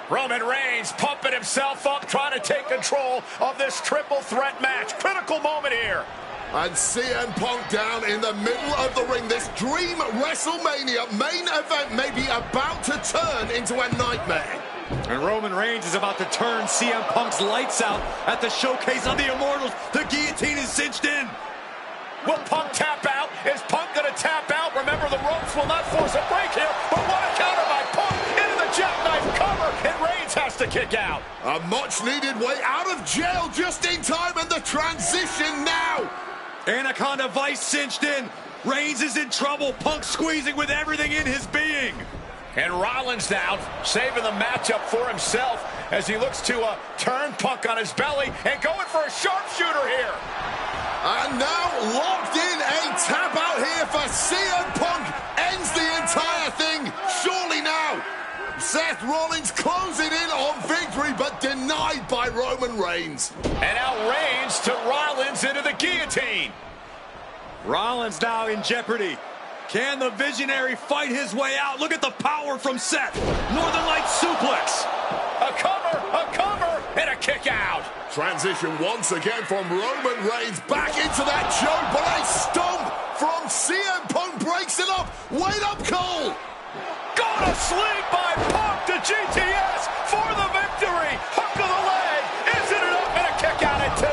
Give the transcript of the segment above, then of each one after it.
Roman Reigns pumping himself up, trying to take control of this triple threat match. Critical moment here. And CM Punk down in the middle of the ring. This dream WrestleMania main event may be about to turn into a nightmare. And Roman Reigns is about to turn CM Punk's lights out at the showcase of the Immortals. The guillotine is cinched in. Will Punk tap out? Is Punk going to tap out? Remember, the ropes will not force a break here, but what a counter by Punk into the jackknife cover, and Reigns has to kick out. A much-needed way out of jail just in time, and the transition now. Anaconda Vice cinched in. Reigns is in trouble. Punk squeezing with everything in his being. And Rollins now saving the matchup for himself as he looks to turn Punk on his belly and going for a sharpshooter here. And now locked in, a tap out here for CM Punk. Ends the entire thing, surely now. Seth Rollins closing in on victory, but denied by Roman Reigns. And now Reigns to Rollins into the guillotine. Rollins now in jeopardy. Can the Visionary fight his way out? Look at the power from Seth. Northern Lights suplex. A cover, and a kick out. Transition once again from Roman Reigns back into that choke, but a stomp from CM Punk breaks it up. Wait up, Cole. Got a sling by Punk to GTS for the victory. Hook of the leg. Isn't it up, and a kick out at 2.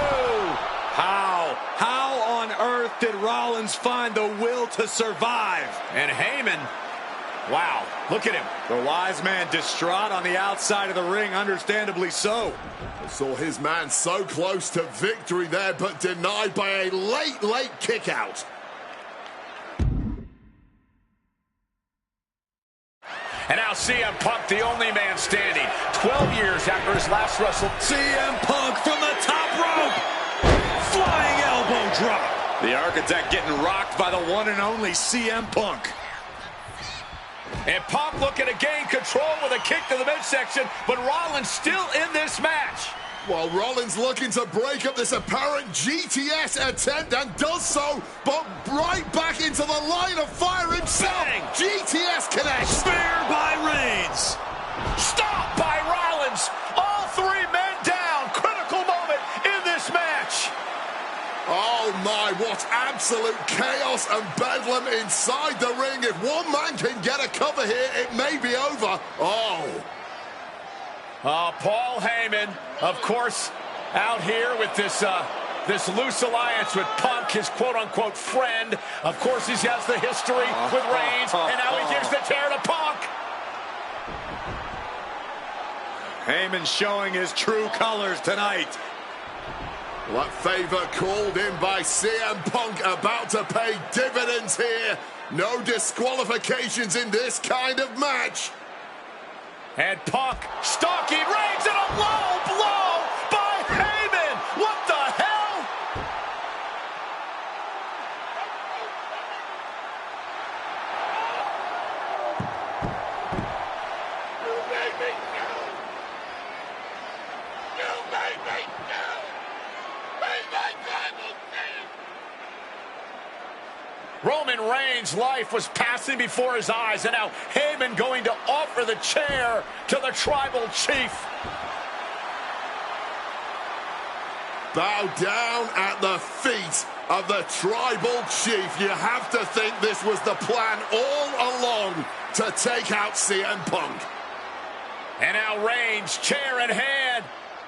How on earth did Rollins find the will to survive? And Heyman, wow, look at him. The wise man distraught on the outside of the ring, understandably so. Saw his man so close to victory there, but denied by a late kick out. And now CM Punk, the only man standing, 12 years after his last wrestle. CM Punk from the top rope. Flying elbow drop. The Architect getting rocked by the one and only CM Punk. And Punk looking to gain control with a kick to the midsection, but Rollins still in this match. While Rollins looking to break up this apparent GTS attempt, and does so, but right back into the line of fire himself. Bang. GTS connects. Spear by Reigns. Stop by Rollins. All 3 men down. Critical moment in this match. Oh my, what absolute chaos and bedlam inside the ring. If one man can get a cover here, it may be over. Paul Heyman, of course, out here with this loose alliance with Punk, his quote-unquote friend. Of course, he has the history with Reigns, and now he gives the tear to Punk. Heyman showing his true colors tonight. That favor called in by CM Punk about to pay dividends here. No disqualifications in this kind of match. And Punk stalking Reigns, and a low blow by Heyman. What the hell? You made me go. You made me go. Made my tribal team. Roman Reigns' life was passing before his eyes, and now Heyman going to offer the chair to the tribal chief. Bow down at the feet of the tribal chief. You have to think this was the plan all along to take out CM Punk. And now Reigns, chair in hand.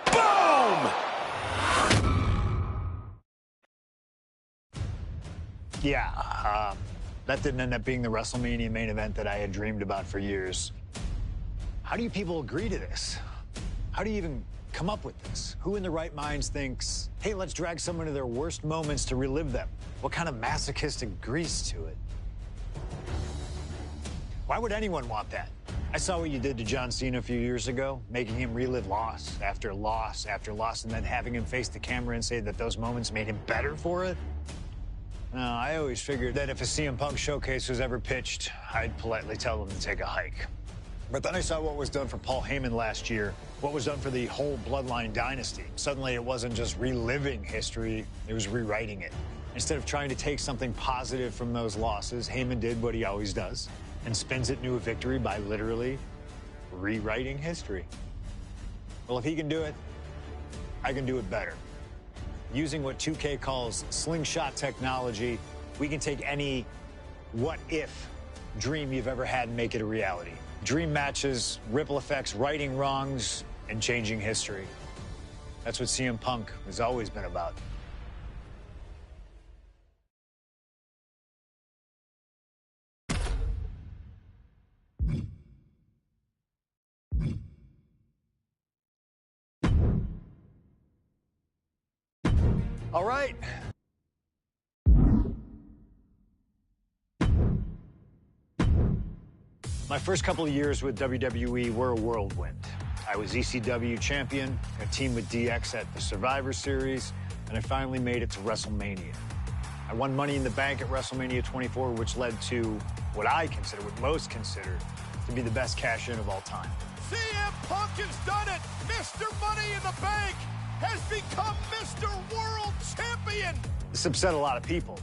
Boom! Yeah, that didn't end up being the WrestleMania main event that I had dreamed about for years. How do you people agree to this? How do you even come up with this? Who in their right minds thinks, hey, let's drag someone to their worst moments to relive them? What kind of masochistic agrees to it? Why would anyone want that? I saw what you did to John Cena a few years ago, making him relive loss after loss after loss, and then having him face the camera and say that those moments made him better for it. No, I always figured that if a CM Punk showcase was ever pitched, I'd politely tell them to take a hike. But then I saw what was done for Paul Heyman last year, what was done for the whole Bloodline dynasty. Suddenly it wasn't just reliving history, it was rewriting it. Instead of trying to take something positive from those losses, Heyman did what he always does and spins it into a victory by literally rewriting history. Well, if he can do it, I can do it better. Using what 2K calls slingshot technology, we can take any what-if dream you've ever had and make it a reality. Dream matches, ripple effects, righting wrongs, and changing history. That's what CM Punk has always been about. All right. My first couple of years with WWE were a whirlwind. I was ECW champion, a team with DX at the Survivor Series, and I finally made it to WrestleMania. I won Money in the Bank at WrestleMania 24, which led to what I consider, what most consider, to be the best cash-in of all time. CM Punk has done it! Mr. Money in the Bank has become Mr. World Champion! This upset a lot of people,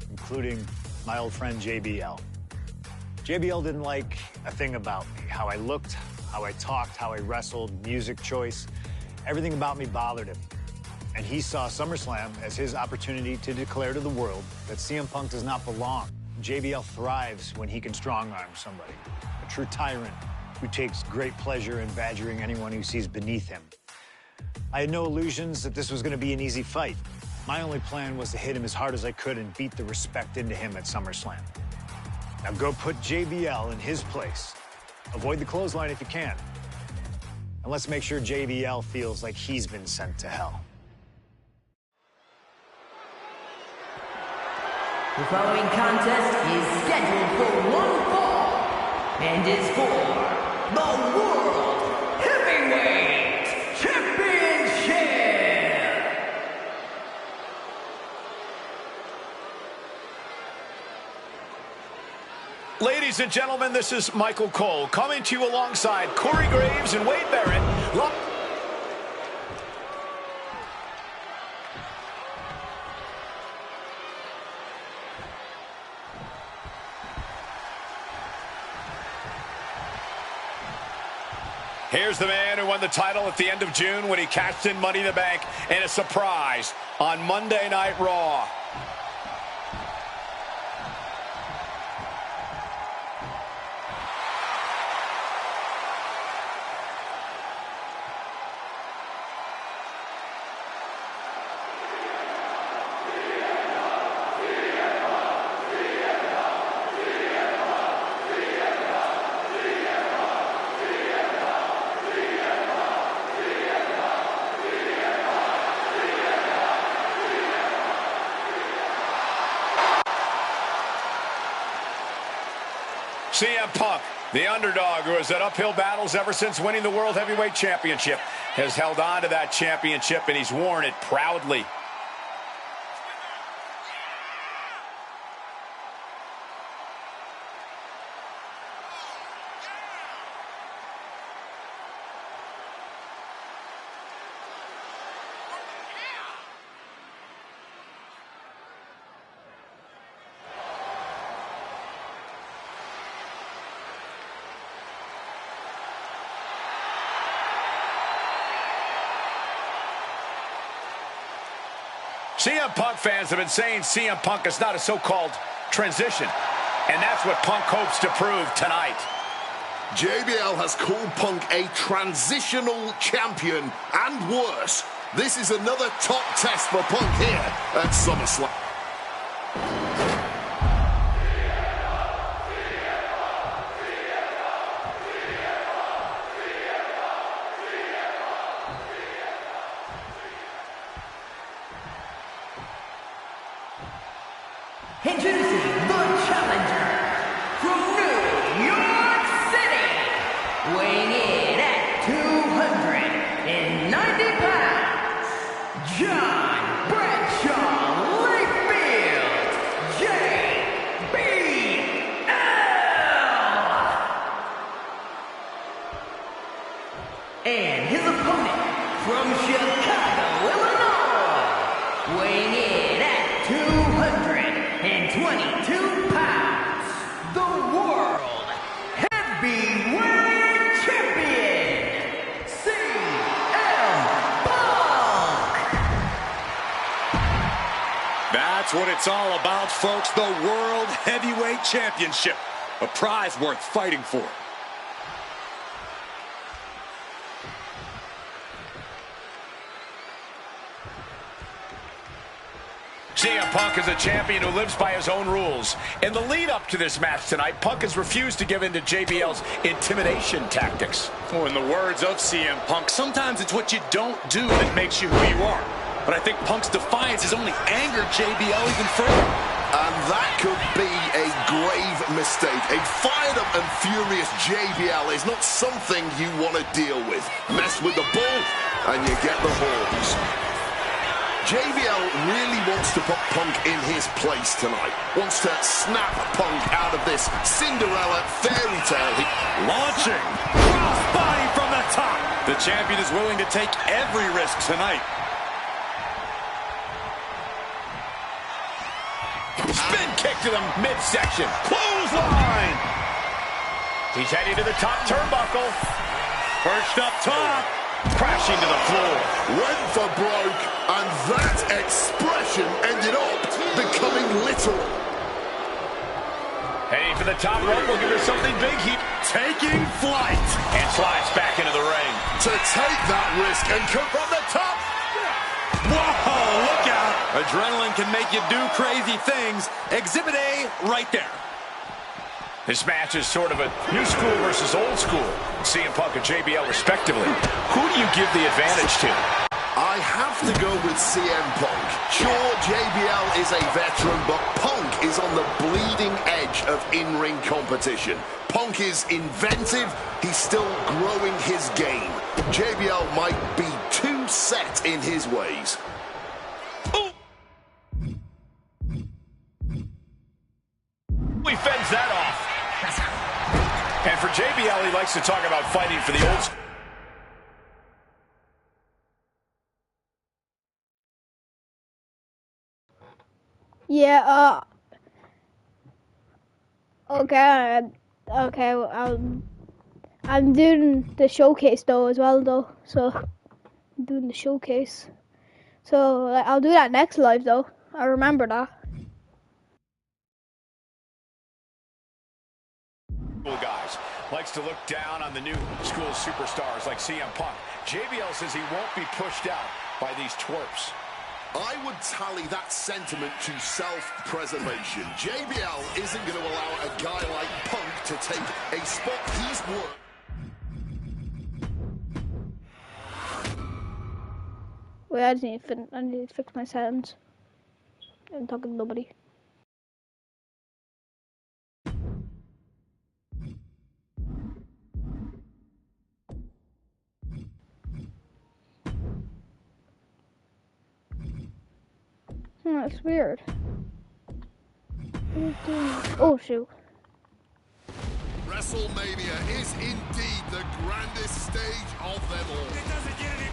including my old friend JBL. JBL didn't like a thing about me, how I looked, how I talked, how I wrestled, music choice. Everything about me bothered him. And he saw SummerSlam as his opportunity to declare to the world that CM Punk does not belong. JBL thrives when he can strong-arm somebody, a true tyrant who takes great pleasure in badgering anyone who sees beneath him. I had no illusions that this was going to be an easy fight. My only plan was to hit him as hard as I could and beat the respect into him at SummerSlam. Now go put JBL in his place. Avoid the clothesline if you can. And let's make sure JBL feels like he's been sent to hell. The following contest is scheduled for one fall and is for the World Heavyweight Championship. Ladies and gentlemen, this is Michael Cole coming to you alongside Corey Graves and Wade Barrett. Here's the man who won the title at the end of June when he cashed in Money in the Bank in a surprise on Monday Night Raw. CM Punk, the underdog who has had uphill battles ever since winning the World Heavyweight Championship, has held on to that championship, and he's worn it proudly. CM Punk fans have been saying CM Punk is not a so-called transition, and that's what Punk hopes to prove tonight. JBL has called Punk a transitional champion, and worse. This is another top test for Punk here at SummerSlam. Introducing the challenger from New York City, weighing in at 290 pounds, John Bradshaw Layfield, JBL. And his opponent from Chicago, Illinois, weighing in at 222 pounds, the World Heavyweight Champion, CM That's what it's all about, folks. The World Heavyweight Championship. A prize worth fighting for. CM Punk is a champion who lives by his own rules. In the lead-up to this match tonight, Punk has refused to give in to JBL's intimidation tactics. Oh, in the words of CM Punk, sometimes it's what you don't do that makes you who you are. But I think Punk's defiance has only angered JBL even further. And that could be a grave mistake. A fired-up and furious JBL is not something you want to deal with. Mess with the bull, and you get the horns. JBL really wants to put Punk in his place tonight. Wants to snap Punk out of this Cinderella fairy tale. Launching crossbody from the top. The champion is willing to take every risk tonight. Spin kick to the midsection. Clothesline. He's heading to the top turnbuckle. Perched up top. Crashing to the floor. Went for broke, and that expression ended up becoming literal. Heading for the top rope. We'll give her something big. He Taking flight. and slides back into the ring. To take that risk and come from the top. Whoa, look out. Adrenaline can make you do crazy things. Exhibit A right there. This match is sort of a new school versus old school. CM Punk and JBL respectively. Who do you give the advantage to? I have to go with CM Punk. Sure, JBL is a veteran, but Punk is on the bleeding edge of in-ring competition. Punk is inventive. He's still growing his game. JBL might be too set in his ways. Ooh. He fends that off. And for JBL, he likes to talk about fighting for the old school. Yeah, okay, I'm doing the showcase though as well though, so I'm doing the showcase. So I'll do that next live though. I remember that. Guys likes to look down on the new school superstars like CM Punk. JBL says he won't be pushed out by these twerps. I would tally that sentiment to self-preservation. JBL isn't going to allow a guy like Punk to take a spot he's worked. Wait, I need to fix my settings. I'm talking to nobody. That's weird. Oh shoot. WrestleMania is indeed the grandest stage of them all. It doesn't get any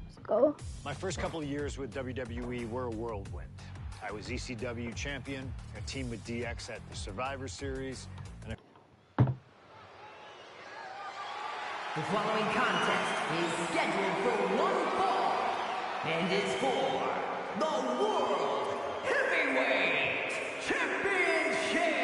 Let's go. My first couple of years with WWE were a whirlwind. I was ECW champion, a team with DX at the Survivor Series, and The following contest is scheduled for one fall and is for the World Heavyweight Championship.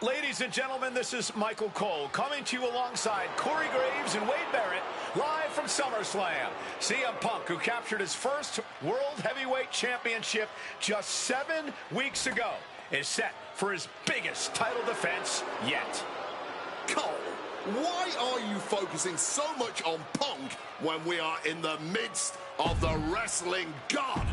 Ladies and gentlemen, this is Michael Cole coming to you alongside Corey Graves and Wade Barrett, live from SummerSlam. CM Punk, who captured his first World Heavyweight Championship just 7 weeks ago, is set for his biggest title defense yet. Cole, why are you focusing so much on Punk when we are in the midst of the wrestling god?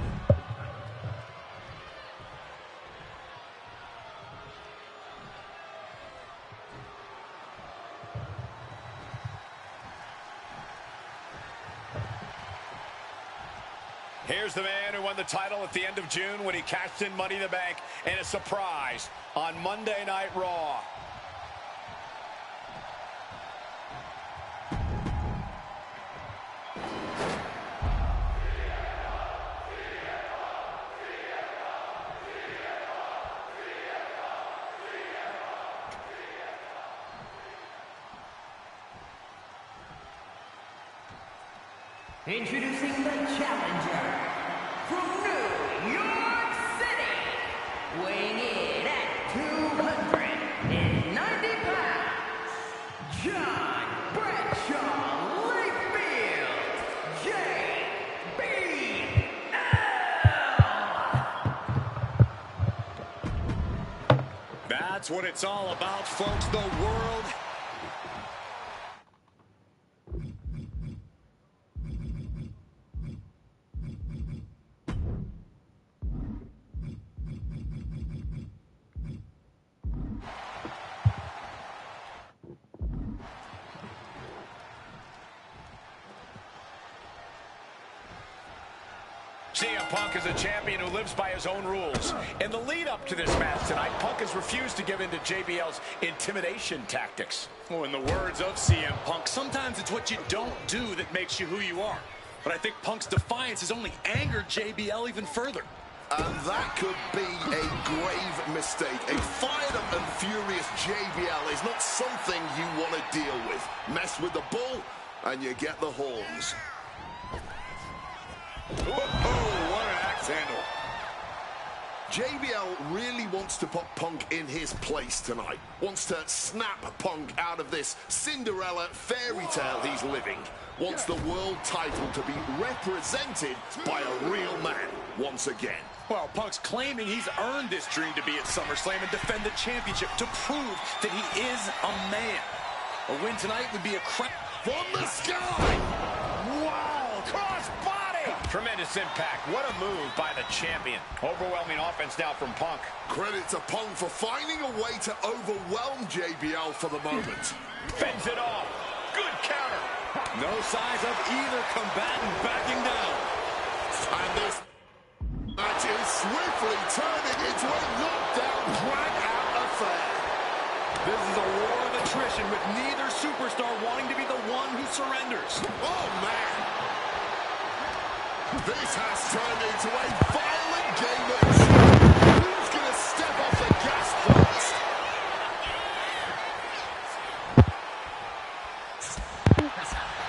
Here's the man who won the title at the end of June when he cashed in Money in the Bank in a surprise on Monday Night Raw. Introducing the challenger from New York City, weighing in at 290 pounds, John Bradshaw Layfield, JBL. That's what it's all about, folks. The world. CM Punk is a champion who lives by his own rules. In the lead-up to this match tonight, Punk has refused to give in to JBL's intimidation tactics. Well, in the words of CM Punk, sometimes it's what you don't do that makes you who you are. But I think Punk's defiance has only angered JBL even further. And that could be a grave mistake. A fired up and furious JBL is not something you want to deal with. Mess with the bull, and you get the horns. Oh, what an axe handle. JBL really wants to put Punk in his place tonight. Wants to snap Punk out of this Cinderella fairy tale he's living. Wants the world title to be represented by a real man once again. Well, Punk's claiming he's earned this dream to be at SummerSlam and defend the championship to prove that he is a man. A win tonight would be a crap from the sky. Wow, cross body. Tremendous impact. What a move by the champion. Overwhelming offense now from Punk. Credit to Punk for finding a way to overwhelm JBL for the moment. Fends it off. Good counter. No signs of either combatant backing down. And this match is swiftly turning into a knockdown, drag-out affair. This is a war of attrition with neither superstar wanting to be the one who surrenders. Oh, man. This has turned into a violent game of chicken. Who's going to step off the gas first?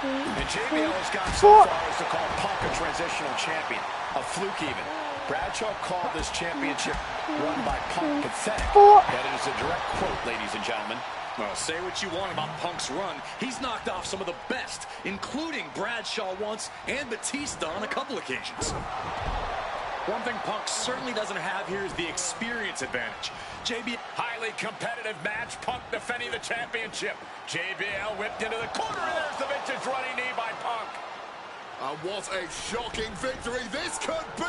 And JBL has gone so far as to call Punk a transitional champion. A fluke even. Bradshaw called this championship run by Punk pathetic. That is a direct quote, ladies and gentlemen. Well, say what you want about Punk's run. He's knocked off some of the best, including Bradshaw once and Batista on a couple occasions. One thing Punk certainly doesn't have here is the experience advantage. Highly competitive match. Punk defending the championship. JBL whipped into the corner, and there's the vintage running knee by Punk. And what a shocking victory this could be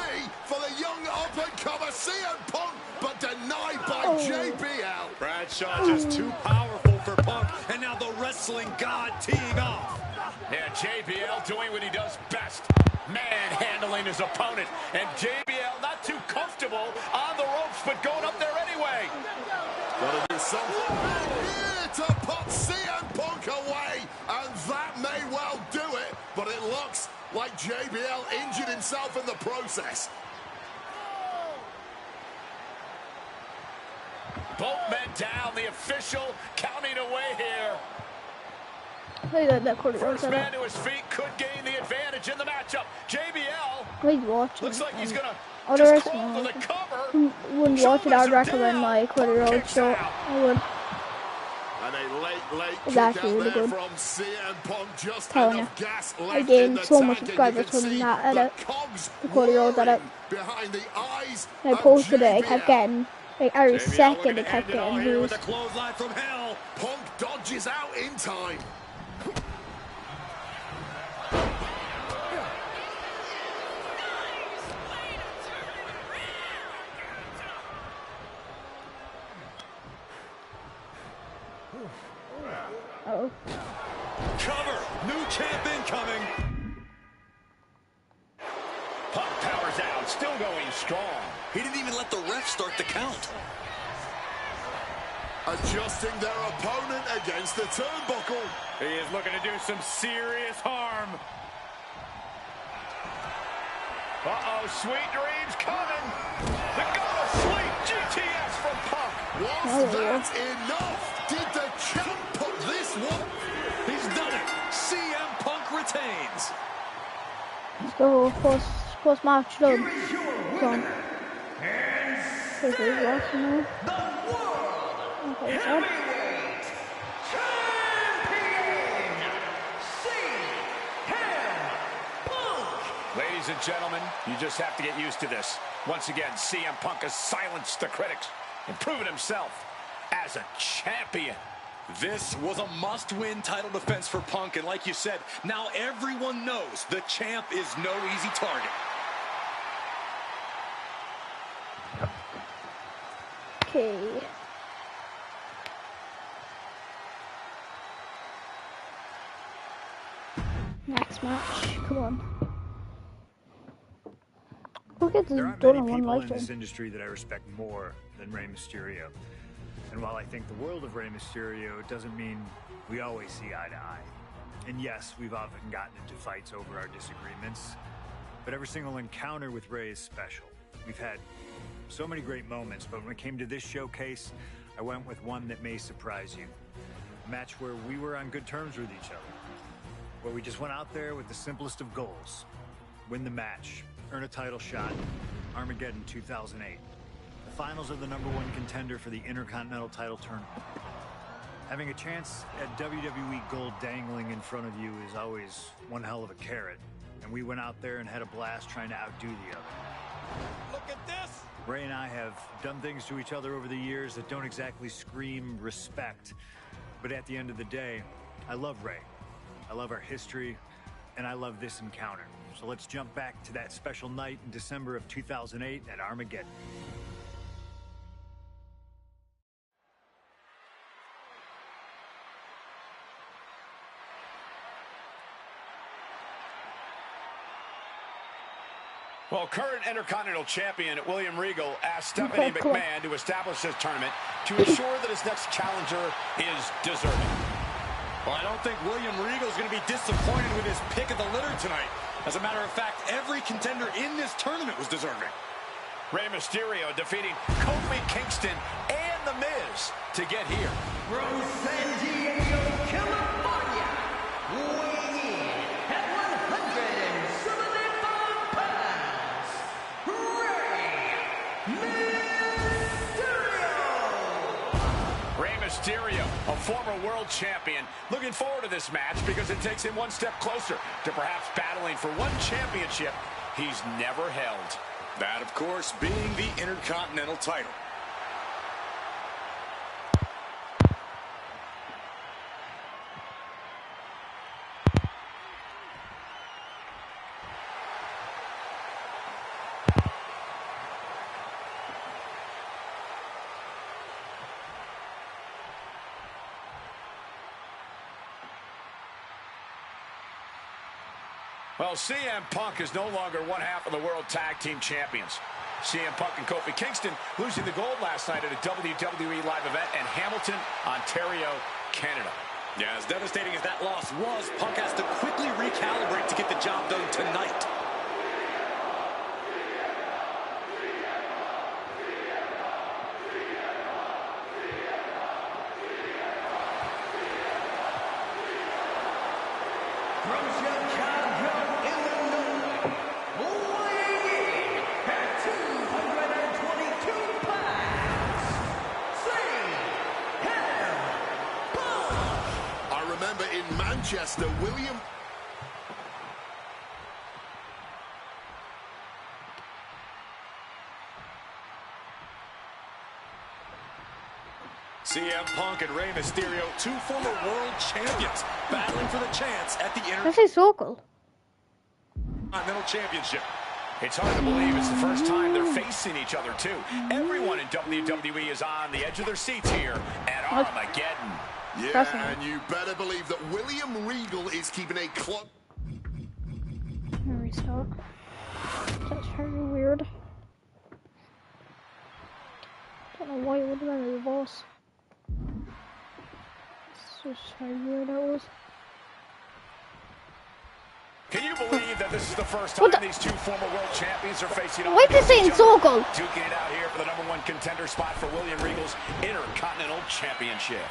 for the young up-and-comer CM Punk, but denied by JBL. Bradshaw just too powerful for Punk, and now the wrestling god teeing off. Yeah, JBL doing what he does best. Manhandling his opponent. And JBL not too comfortable on the ropes, but going up there anyway. Gotta do something here to put CM Punk away. And that may well do it. But it looks like JBL injured himself in the process. Both men down. The official counting away here. First man to his feet could gain the advantage in the matchup. JBL looks like he's gonna just crawl to the cover. Wouldn't watch it. I'd recommend like Cody Rhodes show. I would. And a late It's actually really good. from CM Punk, just Telling you, enough gas I left in gained the so tank, much and subscribers you can from see that the edit. cogs The Cody Rhodes edit. whirring behind the eyes And I of posted it. I kept JBL. getting like every JBL second. looking It to kept end it all getting here views. with a clothesline from hell. Punk dodges out in time. Oh. Cover. New champ incoming. Punk powers out, still going strong. He didn't even let the ref start the count. Adjusting their opponent against the turnbuckle. He is looking to do some serious harm. Uh-oh, sweet dreams coming. The go to sleep GTS from Punk. Was that enough? Did the champ put this one? He's done it. CM Punk retains. Let's go post match done. Come on. Who's watching now? Okay, so. Ladies and gentlemen, you just have to get used to this. Once again, CM Punk has silenced the critics and proven himself as a champion. This was a must-win title defense for Punk, and like you said, now everyone knows the champ is no easy target. Okay. Next match. Come on. Look at this There aren't done many in one people in lifetime. this industry that I respect more than Rey Mysterio. And while I think the world of Rey Mysterio, it doesn't mean we always see eye to eye. And yes, we've often gotten into fights over our disagreements, but every single encounter with Rey is special. We've had so many great moments, but when it came to this showcase, I went with one that may surprise you. A match where we were on good terms with each other, where we just went out there with the simplest of goals. Win the match, earn a title shot, Armageddon 2008. The finals of the #1 contender for the Intercontinental title tournament. Having a chance at WWE gold dangling in front of you is always one hell of a carrot. And we went out there and had a blast trying to outdo the other. Look at this. Rey and I have done things to each other over the years that don't exactly scream respect. But at the end of the day, I love Rey. I love our history, and I love this encounter. So let's jump back to that special night in December of 2008 at Armageddon. Well, current Intercontinental Champion William Regal asked Stephanie McMahon to establish this tournament to ensure that his next challenger is deserving. Well, I don't think William Regal is going to be disappointed with his pick of the litter tonight. As a matter of fact, every contender in this tournament was deserving. Rey Mysterio defeating Kofi Kingston and The Miz to get here. From San Diego, California, weighing in at 175 pounds, Rey Mysterio, a former world champion, looking forward to this match because it takes him one step closer to perhaps battling for one championship he's never held. That, of course, being the Intercontinental title. Well, CM Punk is no longer one half of the World Tag Team Champions. CM Punk and Kofi Kingston losing the gold last night at a WWE live event in Hamilton, Ontario, Canada. Yeah, as devastating as that loss was, Punk has to quickly recalibrate to get the job done tonight. In Manchester, William. CM Punk and Rey Mysterio, two former world champions, battling for the chance at the Intercontinental Championship. It's hard to believe it's the first time they're facing each other, too. Everyone in WWE is on the edge of their seats here at Armageddon. Yeah, and you better believe that William Regal is keeping a clock. Restart. That's very weird. Don't know why it would have been a reverse. It's just how weird that was. Can you believe that this is the first time these two former world champions are facing off? Why is this in circle? Duking it out here for the #1 contender spot for William Regal's Intercontinental Championship.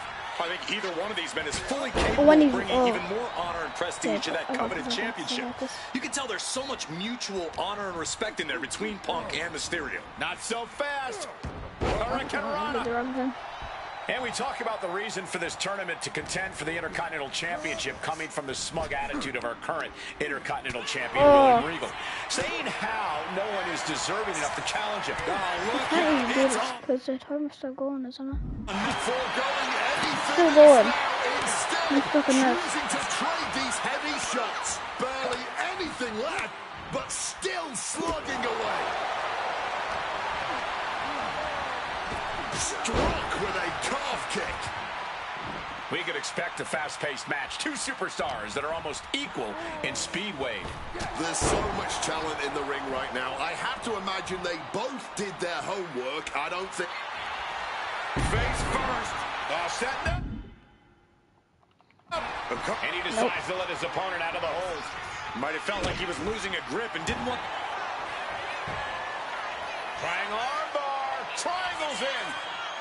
I think either one of these men is fully capable of bringing even more honor and prestige to that coveted championship. You can tell there's so much mutual honor and respect in there between Punk and Mysterio. Not so fast. Hurricanrana. And we talk about the reason for this tournament to contend for the Intercontinental Championship coming from the smug attitude of our current Intercontinental Champion, William Regal. Saying how no one is deserving enough to challenge him. Because the timer's still going, isn't it? Foregoing anything. Still going. Instead, choosing to trade these heavy shots. Barely anything left, but still slugging away. Struck with a calf kick. We could expect a fast-paced match. Two superstars that are almost equal in speed weight. There's so much talent in the ring right now. I have to imagine they both did their homework. I don't think... Face first. Setting up. And he decides to let his opponent out of the hold. Might have felt like he was losing a grip and didn't want... Trying armbar. Triangles in.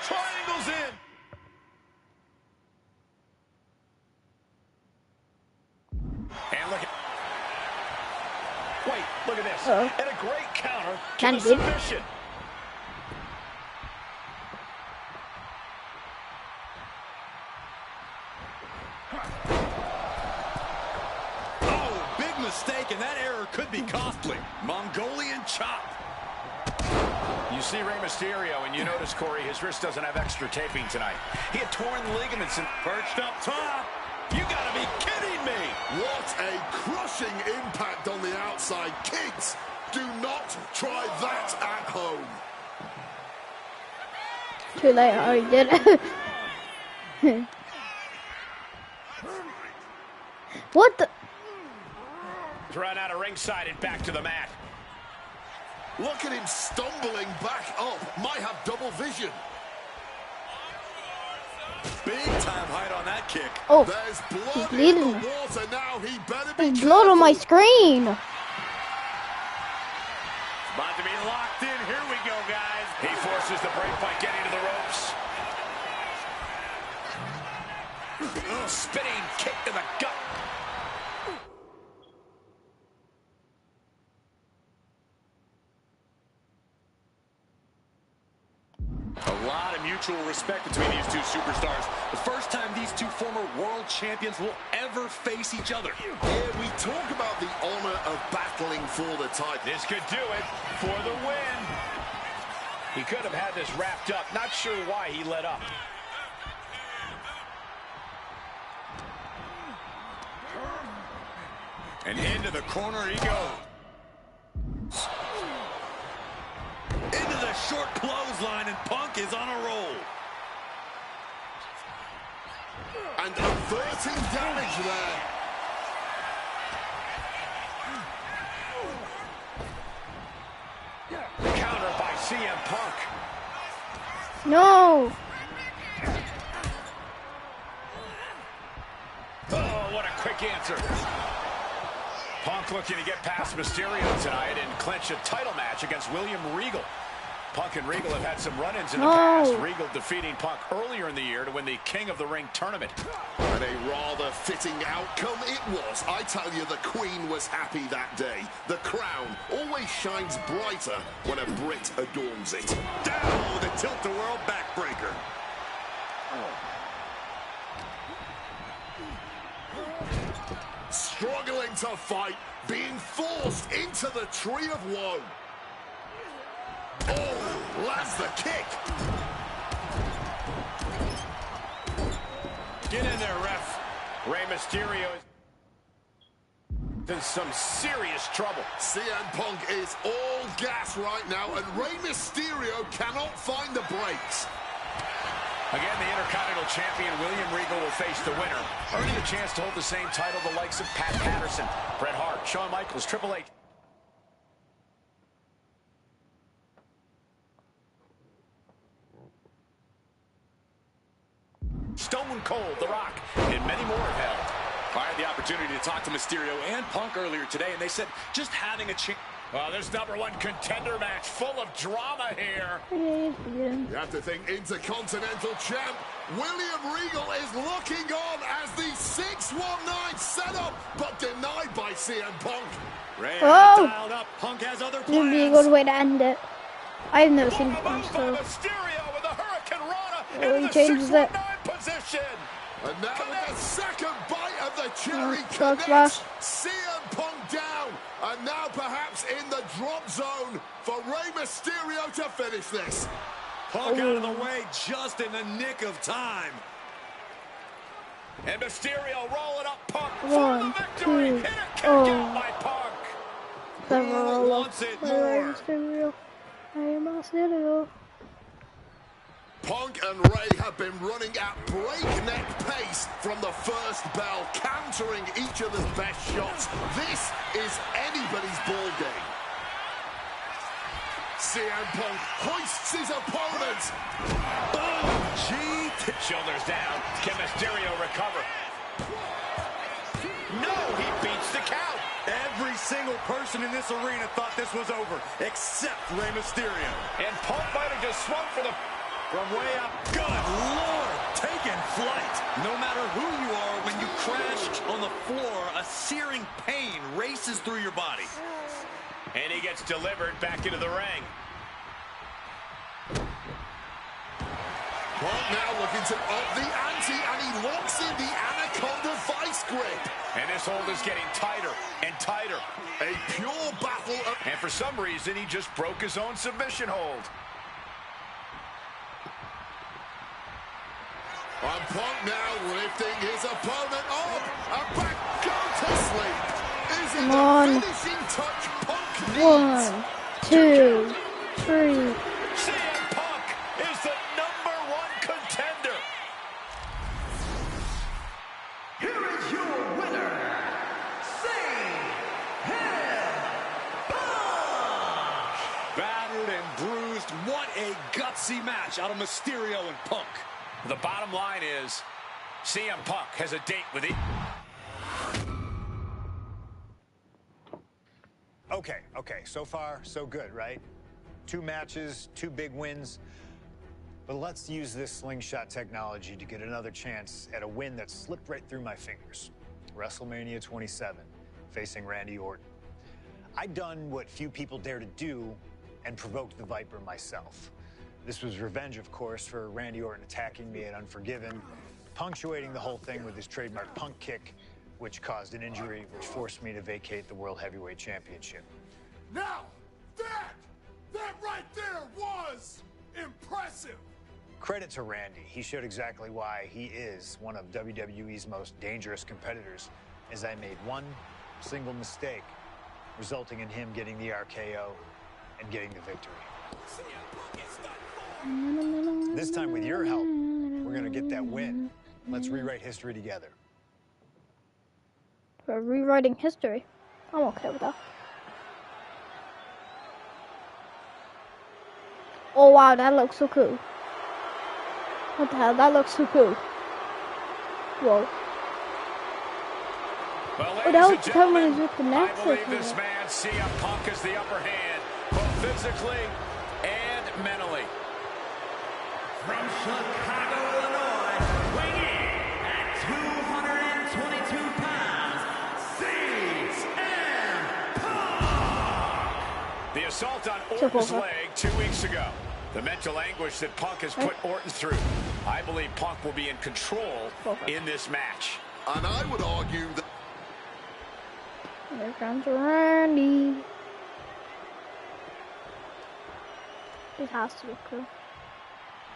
Triangles in. And look at... Wait, look at this. And a great counter to the submission. Oh, big mistake, and that error could be costly. Mongolian chop. You see Rey Mysterio, and you notice, Corey, his wrist doesn't have extra taping tonight. He had torn ligaments and perched up top. You gotta be kidding me! What a crushing impact on the outside. Kids, do not try that at home. Too late, I already did it. What the? Run out of ringside and back to the mat. Look at him stumbling back up. Might have double vision. Big time height on that kick. Oh, there's blood he's in the bleeding. water now. He better be There's blood on my screen. About to be locked in. Here we go, guys. He forces the break by getting to the ropes. Spinning kick to the gut. A lot of mutual respect between these two superstars. The first time these two former world champions will ever face each other. Yeah, we talk about the honor of battling for the title. This could do it for the win. He could have had this wrapped up. Not sure why he let up. And into the corner he goes. Into the short clothesline, and Punk is on a roll. And averting damage there. CM Punk. No. Oh, what a quick answer. Punk looking to get past Mysterio tonight and clinch a title match against William Regal. Punk and Regal have had some run-ins in the past. Regal defeating Punk earlier in the year to win the King of the Ring tournament. And a rather fitting outcome it was. I tell you, the Queen was happy that day. The crown always shines brighter when a Brit adorns it. Down with a tilt-the-world backbreaker. Struggling to fight, being forced into the tree of woe. Oh, lands the kick. Get in there, ref. Rey Mysterio is in some serious trouble. CM Punk is all gas right now, and Rey Mysterio cannot find the brakes. Again, the Intercontinental Champion William Regal will face the winner, earning a chance to hold the same title the likes of Pat Patterson, Bret Hart, Shawn Michaels, Triple H. Stone Cold, The Rock, and many more have held. I had the opportunity to talk to Mysterio and Punk earlier today, and they said just having a chance. This #1 contender match full of drama here. You have to think Intercontinental Champ William Regal is looking on as the 619 setup, but denied by CM Punk. Rey dialed up. Punk has other This would be a plans. good way to end it. I've never seen it once, so. Mysterio with a Hurricane Rana Oh, in he the changes it. 619 position. And now with the second bite of the cherry Truck connects, smash. CM Punk down, and now perhaps in the drop zone for Rey Mysterio to finish this. Punk out of the way just in the nick of time. And Mysterio rolling up Punk for One, the victory. two, Hit a kick out by Punk. Several wants it more? Mysterio. Mysterio. Punk and Rey have been running at breakneck pace from the first bell, countering each other's best shots. This is anybody's ball game. CM Punk hoists his opponent. Boom! Gee, shoulders down. Can Mysterio recover? No, he beats the count. Every single person in this arena thought this was over, except Rey Mysterio. And Punk might have just swung for the... From way up, good Lord, taking flight. No matter who you are, when you crash on the floor, a searing pain races through your body. And he gets delivered back into the ring. Punk now looking to up the ante, and he locks in the Anaconda vice grip. And this hold is getting tighter and tighter. A pure battle of... And for some reason, he just broke his own submission hold. And Punk now lifting his opponent up and back down to sleep. Is it the finishing touch Punk needs? 1, 2, 3. CM Punk is the #1 contender. Here is your winner, CM Punk. Battered and bruised, what a gutsy match out of Mysterio and Punk. The bottom line is, CM Punk has a date with it. Okay, so far, so good, right? 2 matches, 2 big wins. But let's use this slingshot technology to get another chance at a win that slipped right through my fingers. WrestleMania 27, facing Randy Orton. I'd done what few people dare to do and provoked the Viper myself. This was revenge, of course, for Randy Orton attacking me at Unforgiven, punctuating the whole thing with his trademark Punk kick, which caused an injury, which forced me to vacate the World Heavyweight Championship. Now, that right there was impressive. Credit to Randy. He showed exactly why he is one of WWE's most dangerous competitors, as I made one single mistake, resulting in him getting the RKO and getting the victory. This time, with your help, we're going to get that win. Let's rewrite history together. For rewriting history. I'm okay with that. Oh wow, that looks so cool. What the hell? That looks so cool. Whoa. Well, Oh, that was the time when he's with the I Nexus. believe this man, CM Punk, has the upper hand, both physically and mentally. From Chicago, Illinois, weighing in at 222 pounds, CM Punk! The assault on Orton's leg 2 weeks ago. The mental anguish that Punk has put Orton through. I believe Punk will be in control in this match. And I would argue that... Here comes Randy. This has to look cool.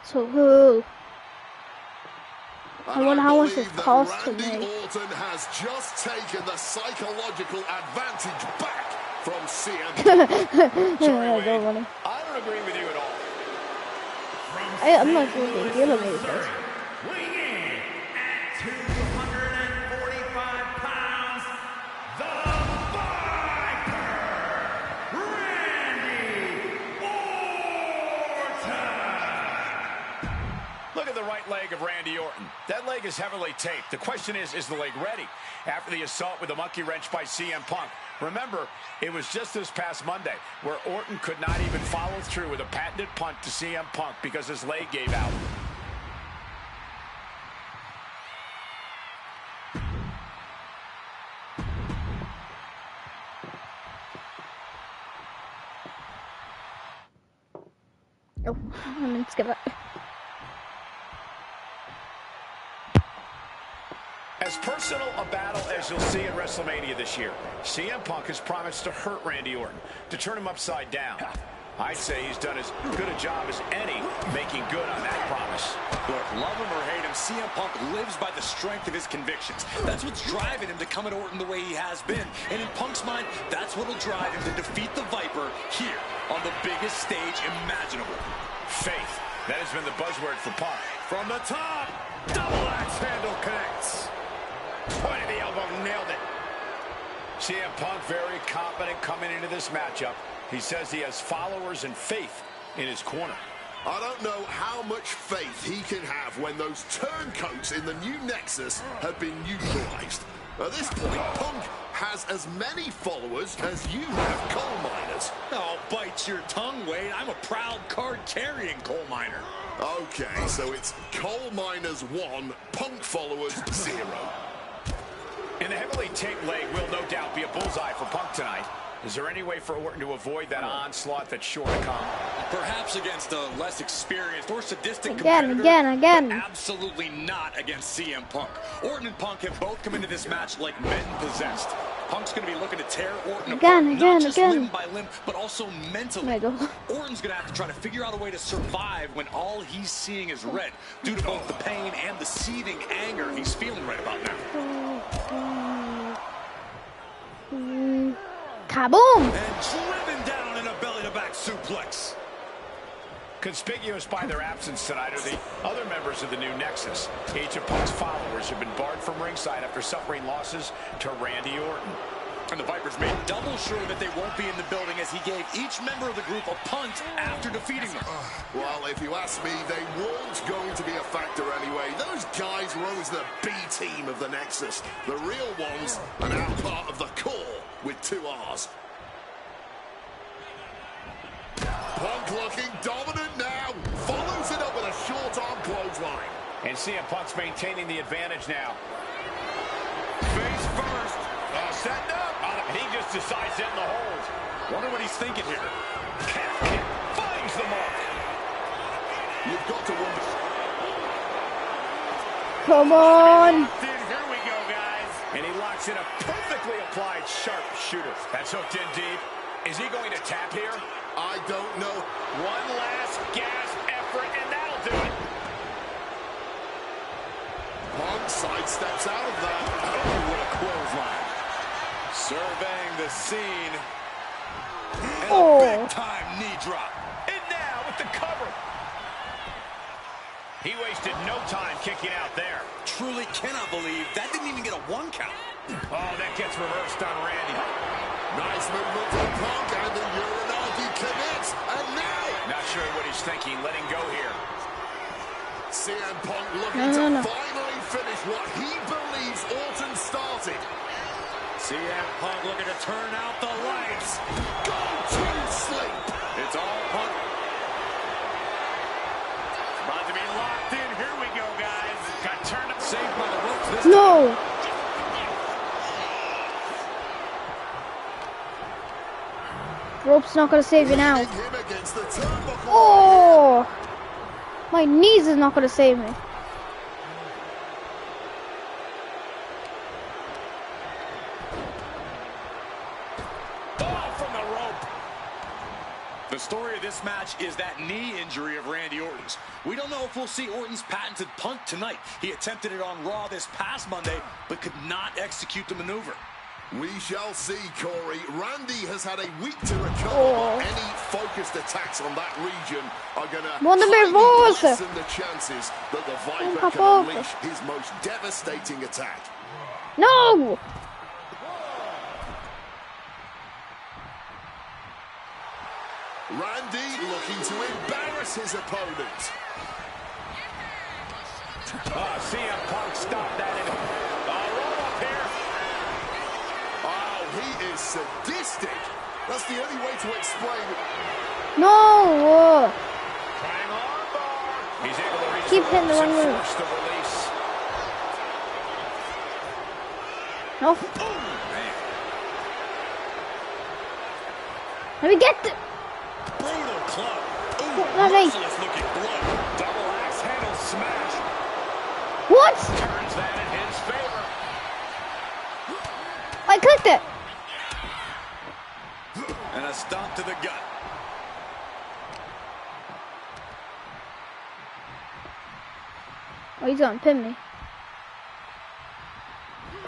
So cool. I wonder how much it costs to make. Orton has just taken the psychological advantage back from CM. Sorry, Wade. I don't agree with you at all. I'm not sure what the deal is. Weighing in at 245 pounds, the Viper, Randy Orton! Look at the right leg of Randy Orton. That leg is heavily taped. The question is the leg ready? After the assault with a monkey wrench by CM Punk. Remember, it was just this past Monday where Orton could not even follow through with a patented punt to CM Punk because his leg gave out. Oh, I'm skip it. As personal a battle as you'll see in WrestleMania this year, CM Punk has promised to hurt Randy Orton, to turn him upside down. I'd say he's done as good a job as any making good on that promise. Look, love him or hate him, CM Punk lives by the strength of his convictions. That's what's driving him to come at Orton the way he has been. And in Punk's mind, that's what'll drive him to defeat the Viper here on the biggest stage imaginable. Faith. That has been the buzzword for Punk. From the top, double axe handle connects. Point of the elbow, nailed it. CM Punk very confident coming into this matchup. He says he has followers and faith in his corner. I don't know how much faith he can have when those turncoats in the new Nexus have been neutralized. At this point, Punk has as many followers as you have coal miners. Oh, bite your tongue, Wade. I'm a proud card-carrying coal miner. Okay, so it's coal miners 1, Punk followers 0. And the heavily taped leg will no doubt be a bullseye for Punk tonight. Is there any way for Orton to avoid that onslaught that's sure to come? Perhaps against a less experienced or sadistic Again. but absolutely not against CM Punk. Orton and Punk have both come into this match like men possessed. Punk's going to be looking to tear Orton apart, not just limb by limb, but also mentally. Orton's going to have to try to figure out a way to survive when all he's seeing is red, due to both the pain and the seething anger he's feeling right about now. Kaboom! And driven down in a belly-to-back suplex. Conspicuous by their absence tonight are the other members of the new Nexus. Each of Punk's followers have been barred from ringside after suffering losses to Randy Orton. And the Vipers made double sure that they won't be in the building as he gave each member of the group a punt after defeating them. Well, if you ask me, they weren't going to be a factor anyway. Those guys were always the B team of the Nexus. The real ones are now part of the core with 2 R's. Punk looking dominant now. Follows it up with a short-arm clothesline. And CM Punk's maintaining the advantage now. Face first. Setting up. And he just decides to end the hold. Wonder what he's thinking here. Calf kick finds the mark. You've got to wonder. Come on. Here we go, guys. And he locks in a perfectly applied sharp shooter. That's hooked in deep. Is he going to tap here? I don't know. One last gasp effort, and that'll do it. Punk sidesteps out of that. Oh, what a clothesline. Surveying the scene. And a big-time knee drop. And now with the cover. He wasted no time kicking out there. Truly cannot believe that didn't even get a 1 count. Oh, that gets reversed on Randy. Nice movement from Punk, and the Uranagi commits. And now Not sure what he's thinking, letting go here. CM Punk looking to finally finish what he believes Orton started. CM Punk looking to turn out the lights. Go to sleep. It's all Punk. About to be locked in. Here we go, guys. Got turned up. Saved by the ropes this time. No. Rope's not gonna save you now. Oh, my knees is not gonna save me. From the rope. The story of this match is that knee injury of Randy Orton's. We don't know if we'll see Orton's patented punt tonight. He attempted it on Raw this past Monday, but could not execute the maneuver. We shall see, Corey. Randy has had a week to recover. Any focused attacks on that region are going to lessen the chances that the Viper can unleash his most devastating attack. No! Randy looking to embarrass his opponent. CM Punk stopped that in. Roll up here. Oh, he is sadistic. That's the only way to explain it. No! He's able to reach Keep hitting the wrong move. force the release. No. Let me get the... Brutal club. Not me. Merciless looking blow. Double axe handle smash. What? Turns that in his favor. I clicked it. And a stomp to the gut. Oh, he's gonna pin me.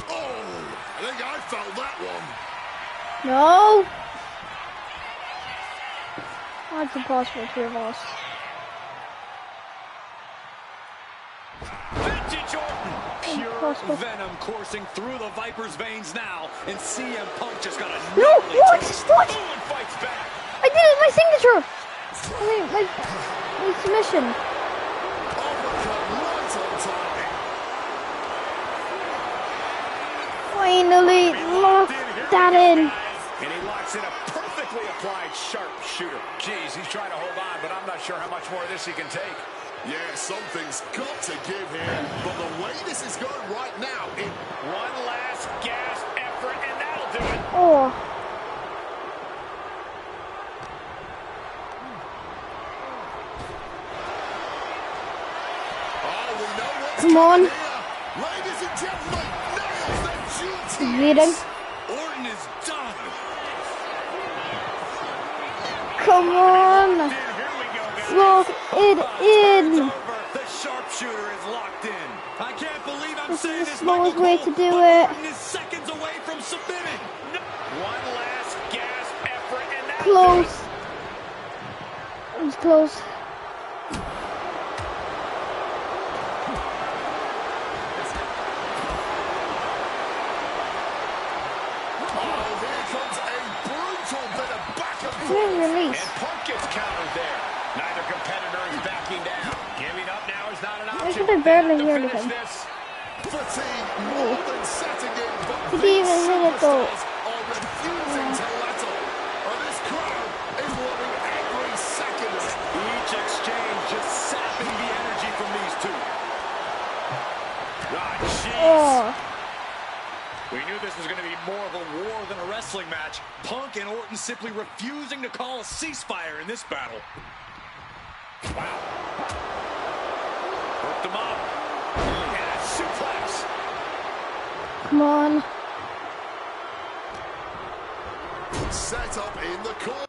Oh, I think I felt that one. No. That's impossible to reverse. Vintage Orton. Pure Impossible. venom coursing through the Viper's veins now. And CM Punk just got a No, gnarly what? taste. What? And fights back. I did it, my signature. My submission. Uppercut right on time. Finally locked that in. And he locks in a perfectly applied sharpshooter. Jeez, he's trying to hold on, but I'm not sure how much more of this he can take. Yeah, something's got to give here. But the way this is going right now, One last gasp effort, and that'll do it. Oh. we know what's Come on. here. Ladies and gentlemen, nails the GTS. Bleeding. Orton is done. Come on. Here we go, guys. Lock it in. Over. The sharpshooter is locked in. I can't believe I'm This saying is the this, slowest Michael way Cole, to do but it. Orton is seconds away from submitting. One last gasp effort, and that'll Close. do it. It was close. Release. And Punk gets countered there. Neither competitor is backing down. Giving up now is not an option. I barely To hear finish him. this. Fatigue more than setting in, but He didn't even hit it though. superstars are refusing to let up. And this crowd is loving every second of it. Each exchange just sapping the energy from these two. Ah, jeez. Oh. We knew this was going to be more of a war than a wrestling match. Punk and Orton simply refusing to call a ceasefire in this battle. Wow. Hooked him up. And a suplex. Come on. Set up in the corner.